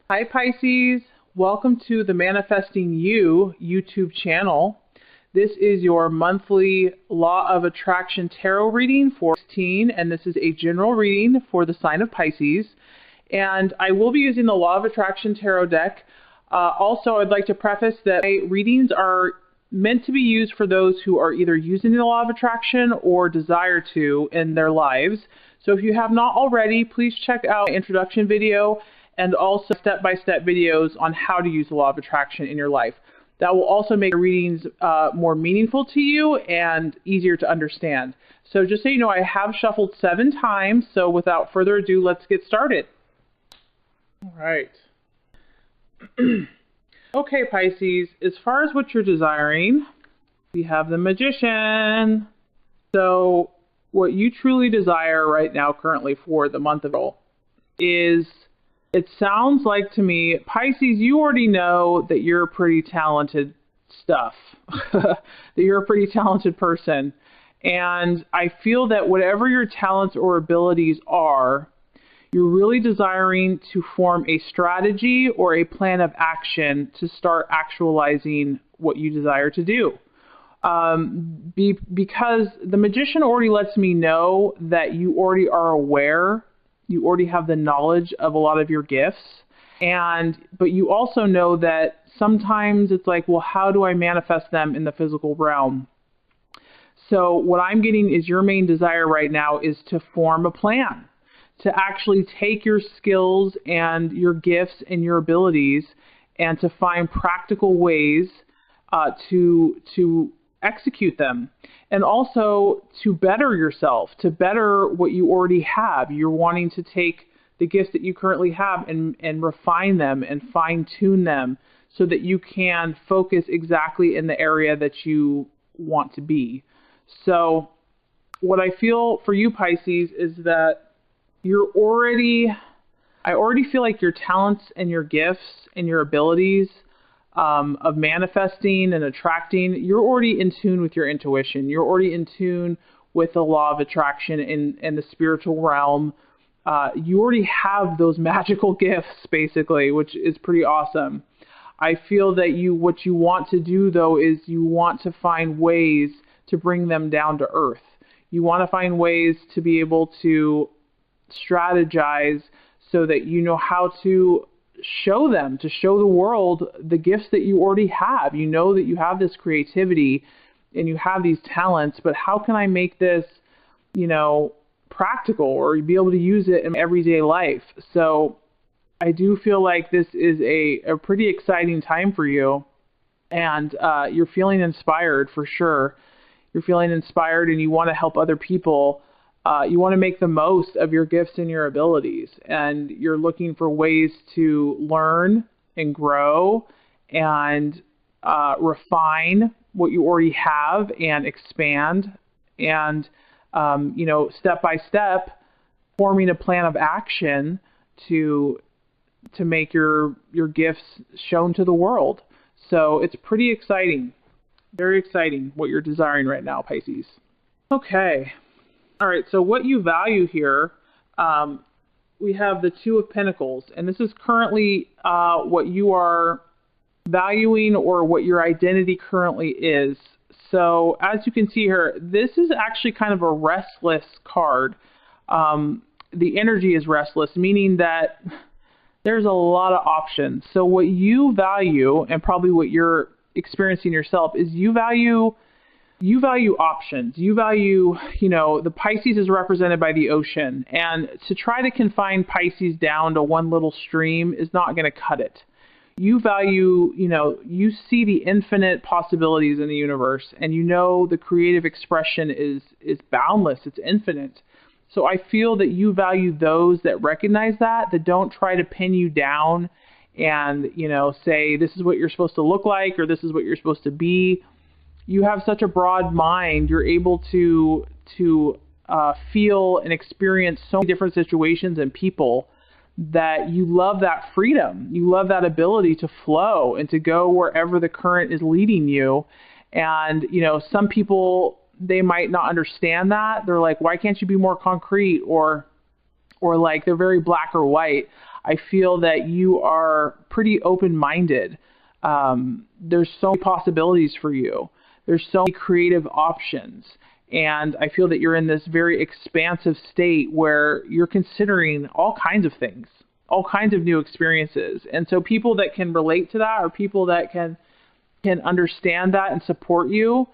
Hi Pisces, welcome to the Manifesting You YouTube channel. This is your monthly Law of Attraction Tarot reading for 16, and this is a general reading for the sign of Pisces. And I will be using the Law of Attraction Tarot deck. Also, I'd like to preface that my readings are meant to be used for those who are either using the Law of Attraction or desire to in their lives. So if you have not already, please check out my introduction video and also step-by-step videos on how to use the Law of Attraction in your life. That will also make readings more meaningful to you and easier to understand. So just so you know, I have shuffled 7 times, so without further ado, let's get started. All right. Okay, Pisces, as far as what you're desiring, we have the Magician. So what you truly desire right now currently for the month of April is, it sounds like to me, Pisces, you already know that you're a pretty talented stuff, that you're a pretty talented person. And I feel that whatever your talents or abilities are, you're really desiring to form a strategy or a plan of action to start actualizing what you desire to do. Because the Magician already lets me know that you already are aware, you already have the knowledge of a lot of your gifts, but you also know that sometimes it's like, well, how do I manifest them in the physical realm? So what I'm getting is your main desire right now is to form a plan, to actually take your skills and your gifts and your abilities and to find practical ways to execute them, and also to better yourself, to better what you already have. You're wanting to take the gifts that you currently have and refine them and fine-tune them so that you can focus exactly in the area that you want to be. So what I feel for you, Pisces, is that I already feel like your talents and your gifts and your abilities of manifesting and attracting, you're already in tune with your intuition. You're already in tune with the law of attraction in the spiritual realm. You already have those magical gifts, basically, which is pretty awesome. I feel that what you want to do, though, is you want to find ways to bring them down to earth. You want to find ways to be able to strategize so that you know how to show the world the gifts that you already have. You know that you have this creativity and you have these talents, but how can I make this, practical or be able to use it in everyday life? So I do feel like this is a pretty exciting time for you, and you're feeling inspired for sure. You're feeling inspired and you want to help other people. You want to make the most of your gifts and your abilities, and you're looking for ways to learn and grow and refine what you already have and expand and, step by step, forming a plan of action to make your gifts shown to the world. So it's pretty exciting, very exciting what you're desiring right now, Pisces. Okay. All right, so what you value here, we have the Two of Pentacles, and this is currently what you are valuing or what your identity currently is. So as you can see here, this is actually kind of a restless card. The energy is restless, meaning that there's a lot of options. So what you value, and probably what you're experiencing yourself, is you value options. You value, the Pisces is represented by the ocean, and to try to confine Pisces down to one little stream is not going to cut it. You value, you see the infinite possibilities in the universe, and the creative expression is boundless, it's infinite. So I feel that you value those that recognize that don't try to pin you down and, say this is what you're supposed to look like or this is what you're supposed to be. You have such a broad mind. You're able to feel and experience so many different situations and people that you love that freedom. You love that ability to flow and to go wherever the current is leading you. And, some people, they might not understand that. They're like, why can't you be more concrete? Or like they're very black or white. I feel that you are pretty open-minded. There's so many possibilities for you. There's so many creative options. And I feel that you're in this very expansive state where you're considering all kinds of things, all kinds of new experiences. And so people that can relate to that, or people that can understand that and support you,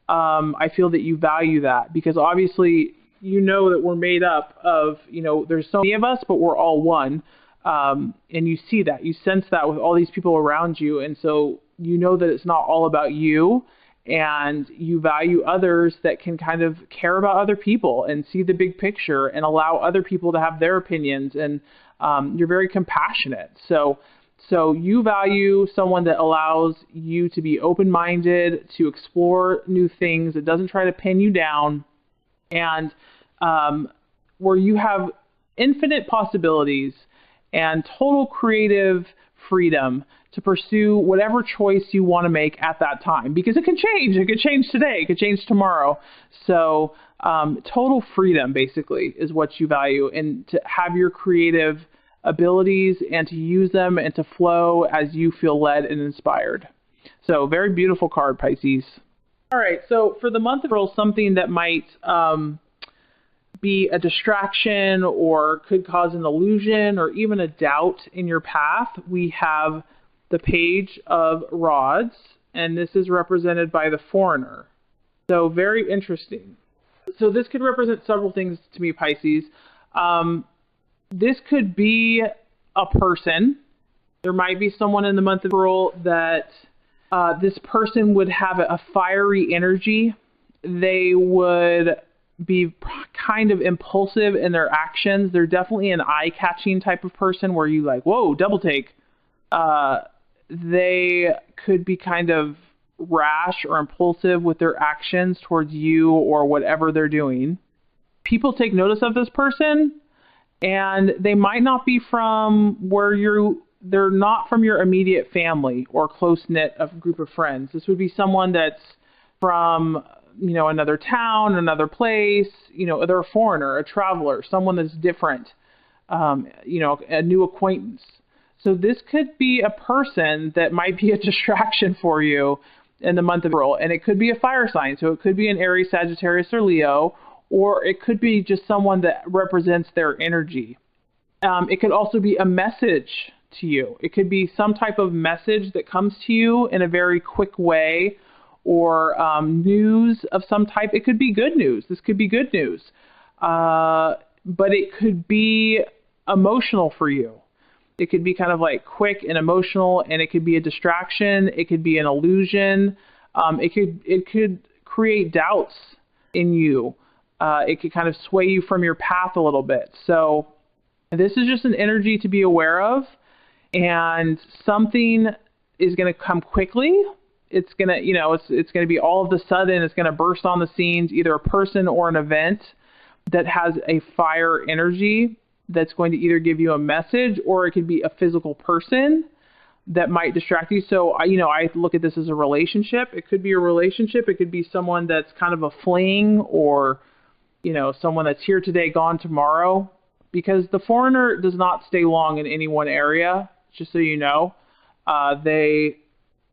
I feel that you value that, because obviously you know that we're made up of, there's so many of us, but we're all one. And you see that, you sense that with all these people around you. And so you know that it's not all about you, and you value others that can kind of care about other people and see the big picture and allow other people to have their opinions. And you're very compassionate. So you value someone that allows you to be open-minded, to explore new things, that doesn't try to pin you down, and where you have infinite possibilities and total creative freedom to pursue whatever choice you want to make at that time, because it can change. It could change today. It could change tomorrow. So total freedom, basically, is what you value, and to have your creative abilities and to use them and to flow as you feel led and inspired. So very beautiful card, Pisces. All right, so for the month of April, something that might be a distraction or could cause an illusion or even a doubt in your path, we have the Page of Rods, and this is represented by the Foreigner. So very interesting. So this could represent several things to me, Pisces. This could be a person. There might be someone in the month of April that this person would have a fiery energy. They would be kind of impulsive in their actions. They're definitely an eye-catching type of person where you like, whoa, double take. They could be kind of rash or impulsive with their actions towards you or whatever they're doing. People take notice of this person, and they might not be from they're not from your immediate family or close-knit of group of friends. This would be someone that's from, another town, another place, they're a foreigner, a traveler, someone that's different, a new acquaintance. So this could be a person that might be a distraction for you in the month of April, and it could be a fire sign. So it could be an Aries, Sagittarius, or Leo, or it could be just someone that represents their energy. It could also be a message to you. It could be some type of message that comes to you in a very quick way, or news of some type. It could be good news. This could be good news. But it could be emotional for you. It could be kind of like quick and emotional, and it could be a distraction. It could be an illusion. It could create doubts in you. It could kind of sway you from your path a little bit. So this is just an energy to be aware of, and something is going to come quickly. It's going to, it's going to be all of a sudden, it's going to burst on the scenes, either a person or an event that has a fire energy that's going to either give you a message, or it could be a physical person that might distract you. So, I look at this as a relationship. It could be a relationship. It could be someone that's kind of a fling, or, someone that's here today, gone tomorrow, because the Foreigner does not stay long in any one area, just so you know.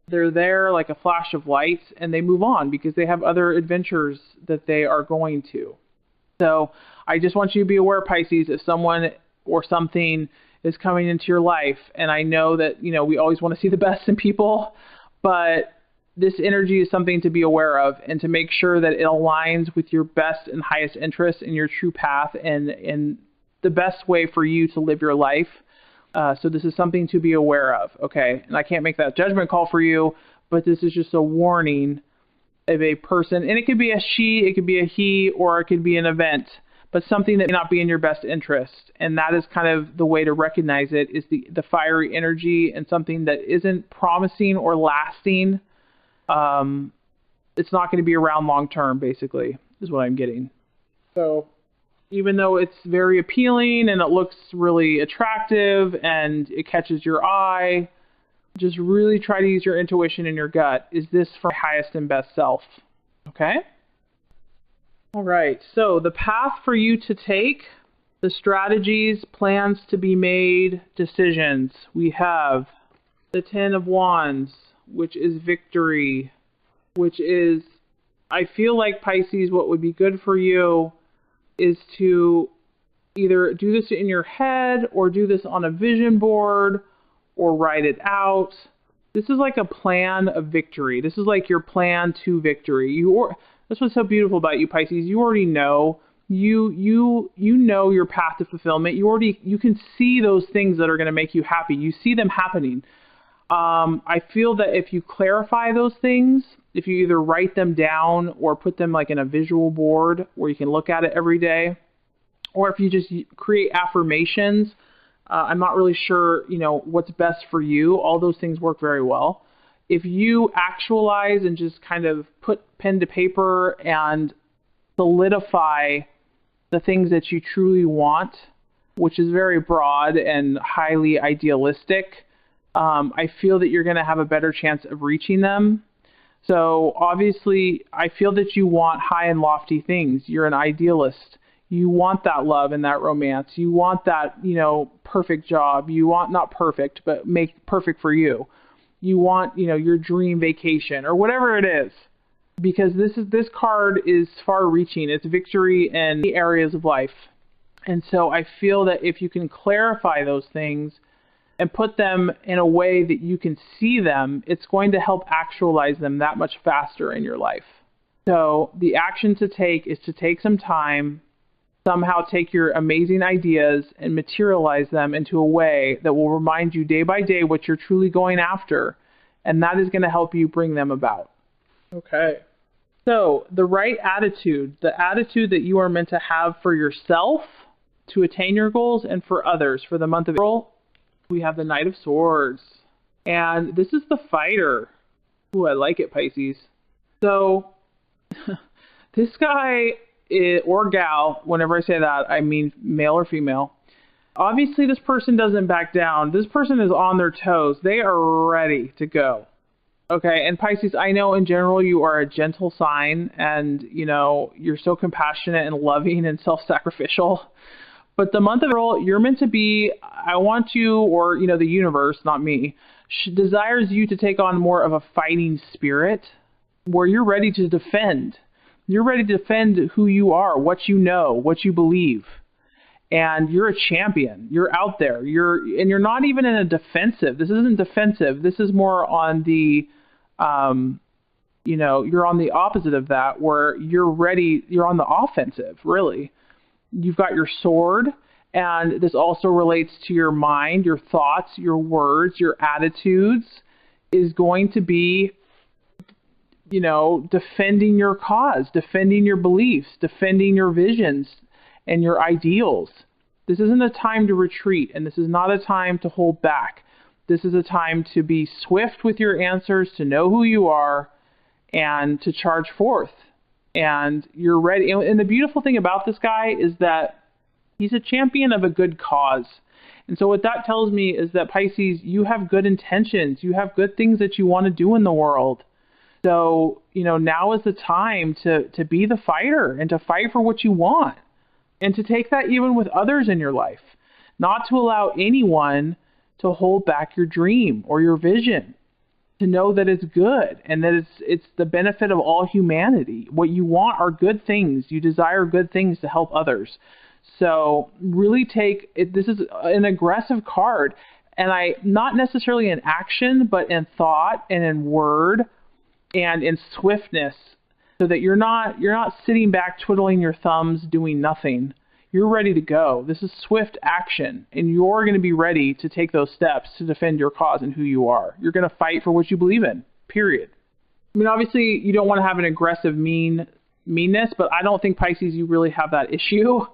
They're there like a flash of light, and they move on because they have other adventures that they are going to. So I just want you to be aware, Pisces, if someone or something is coming into your life, and I know that, we always want to see the best in people, but this energy is something to be aware of, and to make sure that it aligns with your best and highest interests and your true path and the best way for you to live your life. So this is something to be aware of, okay? And I can't make that judgment call for you, but this is just a warning of a person. And it could be a she, it could be a he, or it could be an event, but something that may not be in your best interest. And that is kind of the way to recognize it, is the fiery energy, and something that isn't promising or lasting. It's not going to be around long term, basically, is what I'm getting. So even though it's very appealing and it looks really attractive and it catches your eye, just really try to use your intuition and your gut. Is this for my highest and best self? Okay? All right. So the path for you to take The strategies, plans to be made, decisions. We have the Ten of Wands, which is victory, which is, I feel like, Pisces, what would be good for you is to either do this in your head or do this on a vision board or write it out. This is like a plan of victory. This is like your plan to victory. That's what's so beautiful about you, Pisces. You already know. You know your path to fulfillment. You can see those things that are going to make you happy. You see them happening. I feel that if you clarify those things, if you either write them down or put them like in a visual board where you can look at it every day, or if you just create affirmations, I'm not really sure, what's best for you. All those things work very well. If you actualize and just kind of put pen to paper and solidify the things that you truly want, which is very broad and highly idealistic, I feel that you're going to have a better chance of reaching them. So obviously, I feel that you want high and lofty things. You're an idealist. You want that love and that romance. You want that, perfect job. You want, not perfect, but make perfect for you. You want, your dream vacation or whatever it is. Because this card is far-reaching. It's victory in the areas of life. And so I feel that if you can clarify those things and put them in a way that you can see them, it's going to help actualize them that much faster in your life. So the action to take is to take some time, somehow take your amazing ideas and materialize them into a way that will remind you day by day what you're truly going after. And that is going to help you bring them about. Okay. So the right attitude, the attitude that you are meant to have for yourself to attain your goals and for others for the month of April, we have the Knight of Swords. And this is the fighter. Ooh, I like it, Pisces. So this guy or gal, whenever I say that, I mean male or female. Obviously, this person doesn't back down. This person is on their toes. They are ready to go. Okay, and Pisces, I know in general you are a gentle sign and, you're so compassionate and loving and self-sacrificial. But the month of April, you're meant to be, I want you, or, the universe, not me, desires you to take on more of a fighting spirit where you're ready to defend. You're ready to defend who you are, what you know, what you believe. And you're a champion. You're out there. You're not even in a defensive. This isn't defensive. This is more on the, you're on the opposite of that, where you're ready. You're on the offensive, really. You've got your sword, and this also relates to your mind, your thoughts, your words, your attitudes is going to be, defending your cause, defending your beliefs, defending your visions and your ideals. This isn't a time to retreat, and this is not a time to hold back. This is a time to be swift with your answers, to know who you are, and to charge forth. And you're ready. And the beautiful thing about this guy is that he's a champion of a good cause. And so what that tells me is that, Pisces, you have good intentions. You have good things that you want to do in the world. So, now is the time to be the fighter and to fight for what you want. And to take that even with others in your life. Not to allow anyone to hold back your dream or your vision. To know that it's good and that it's the benefit of all humanity. What you want are good things. You desire good things to help others. So really take it. This is an aggressive card, and not necessarily in action, but in thought and in word and in swiftness, so that you're not sitting back twiddling your thumbs doing nothing. You're ready to go. This is swift action, and you're going to be ready to take those steps to defend your cause and who you are. You're going to fight for what you believe in, period. I mean, obviously, you don't want to have an aggressive meanness, but I don't think, Pisces, you really have that issue.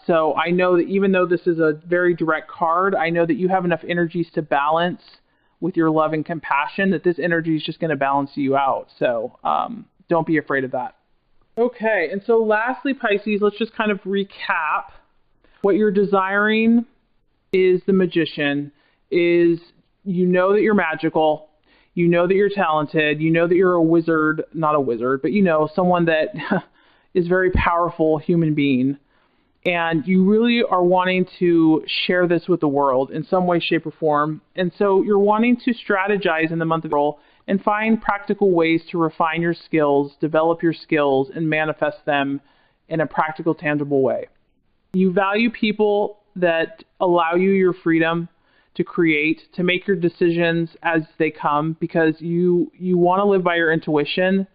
So I know that even though this is a very direct card, I know that you have enough energies to balance with your love and compassion, that this energy is just going to balance you out. So don't be afraid of that. Okay, and so lastly, Pisces, let's just kind of recap. What you're desiring is the Magician, is you know that you're magical, you know that you're talented, you know that you're a wizard, not a wizard, but someone that is very powerful human being. And you really are wanting to share this with the world in some way, shape, or form. And so you're wanting to strategize in the month of April and find practical ways to refine your skills, develop your skills, and manifest them in a practical, tangible way. You value people that allow you your freedom to create, to make your decisions as they come, because you want to live by your intuition,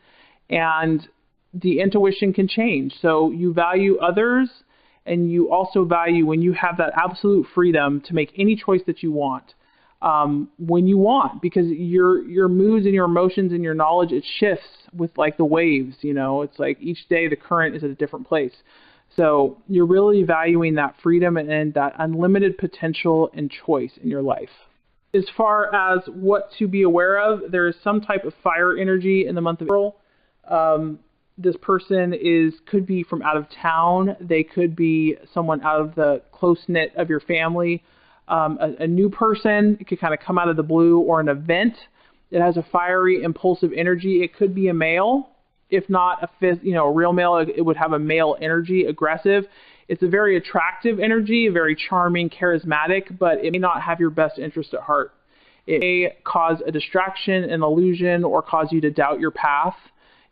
and the intuition can change. So you value others, and you also value when you have that absolute freedom to make any choice that you want, when you want, because your moods and your emotions and your knowledge, it shifts with like the waves, you know. It's like each day the current is at a different place. So you're really valuing that freedom and that unlimited potential and choice in your life. As far as what to be aware of, there is some type of fire energy in the month of April. This person could be from out of town. They could be someone out of the close-knit of your family. A new person. It could kind of come out of the blue, or an event that has a fiery, impulsive energy. It could be a male. If not a real male, it would have a male energy, aggressive. It's a very attractive energy, very charming, charismatic, but it may not have your best interest at heart. It may cause a distraction, an illusion, or cause you to doubt your path.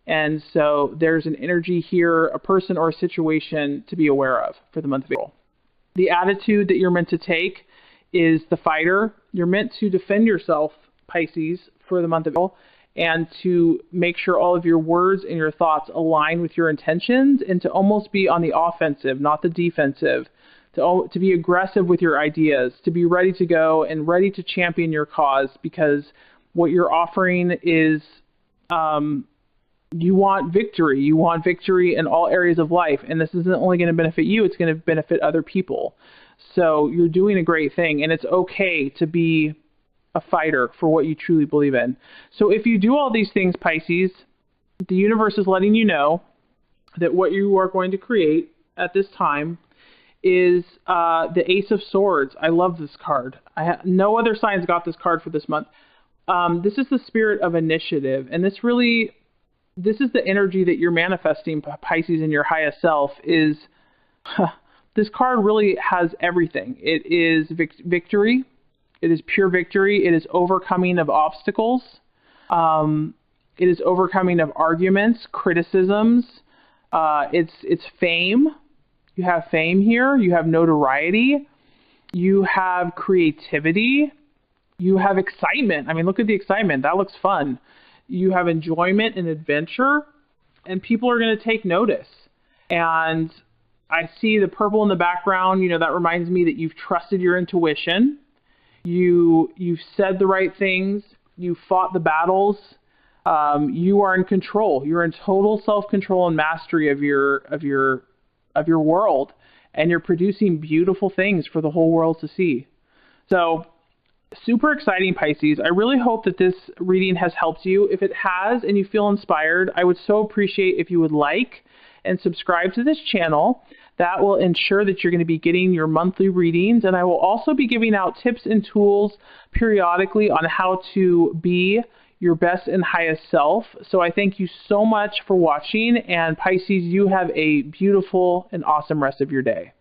And so there's an energy here, a person or a situation to be aware of for the month of April. The attitude that you're meant to take is the fighter. You're meant to defend yourself, Pisces, for the month of April, and to make sure all of your words and your thoughts align with your intentions, and to almost be on the offensive, not the defensive, to be aggressive with your ideas, to be ready to go and ready to champion your cause, because what you're offering is you want victory. You want victory in all areas of life, and this isn't only going to benefit you, it's going to benefit other people. So you're doing a great thing, and it's okay to be a fighter for what you truly believe in. So if you do all these things, Pisces, the universe is letting you know that what you are going to create at this time is the Ace of Swords. I love this card. No other signs got this card for this month. This is the spirit of initiative, and this is the energy that you're manifesting, Pisces, in your highest self. This card really has everything. It is victory. It is pure victory. It is overcoming of obstacles. It is overcoming of arguments, criticisms. It's fame. You have fame here. You have notoriety. You have creativity. You have excitement. I mean, look at the excitement. That looks fun. You have enjoyment and adventure, and people are going to take notice. And I see the purple in the background. You know, that reminds me that you've trusted your intuition. You've said the right things. You fought the battles. You are in control. You're in total self-control and mastery of your world, and you're producing beautiful things for the whole world to see. So, super exciting, Pisces. I really hope that this reading has helped you. If it has and you feel inspired, I would so appreciate if you would like and subscribe to this channel. That will ensure that you're going to be getting your monthly readings, and I will also be giving out tips and tools periodically on how to be your best and highest self. So I thank you so much for watching, and Pisces, you have a beautiful and awesome rest of your day.